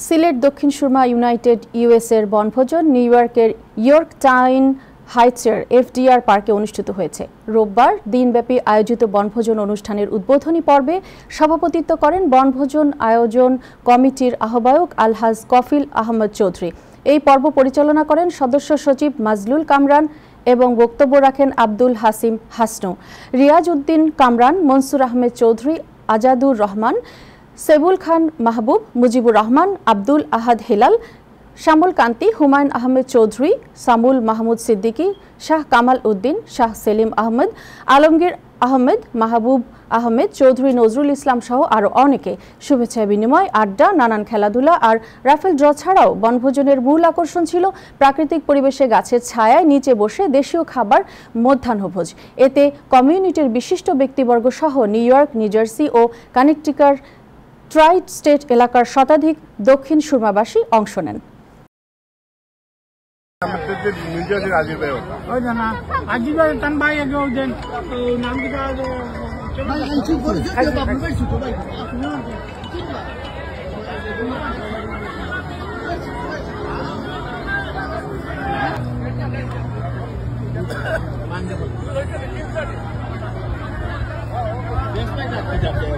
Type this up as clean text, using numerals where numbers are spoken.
Sylhet Dakshin Surma United ইউএসএর বনভোজন new ইয়র্কের Yorktown হাইটসের FDR পার্কে অনুষ্ঠিত হয়েছে। রোববার দিনব্যাপী আয়োজিত বনভোজন অনুষ্ঠানের উদ্বোধনী পর্বে সভাপতিত্ব করেন বনভোজন আয়োজন কমিটির আহ্বায়ক আলহাজ কফিল আহমদ চৌধুরী। এই পর্ব পরিচালনা করেন সদস্য সচিব মাজলুল কামরান এবং বক্তব্য রাখেন আব্দুল হাসিম হাসনু, রিয়াজ উদ্দিন কামরান, মনসুর আহমেদ চৌধুরী, আজাদুর রহমান, সেবুল খান মাহবুব, মুজিবুর রহমান, আব্দুল আহাদ হেলাল, শ্যামল কান্তি, হুমায়ুন আহমেদ চৌধুরী, সামুল মাহমুদ সিদ্দিকী, শাহ কামাল উদ্দিন, শাহ সেলিম আহমেদ, আলমগীর আহমেদ, মাহবুব আহমেদ চৌধুরী, নজরুল ইসলাম সহ আরও অনেকে। শুভেচ্ছা বিনিময়, আড্ডা, নানান খেলাধুলা আর রাফেল ড্র ছাড়াও বনভোজনের মূল আকর্ষণ ছিল প্রাকৃতিক পরিবেশে গাছের ছায়ায় নিচে বসে দেশীয় খাবার মধ্যাহ্নভোজ। এতে কমিউনিটির বিশিষ্ট ব্যক্তিবর্গ সহ নিউ ইয়র্ক, নিউ জার্সি ও কানেকটিকার ট্রাই স্টেট এলাকার শতাধিক দক্ষিণ সুরমাবাসী অংশ নেন। Yes,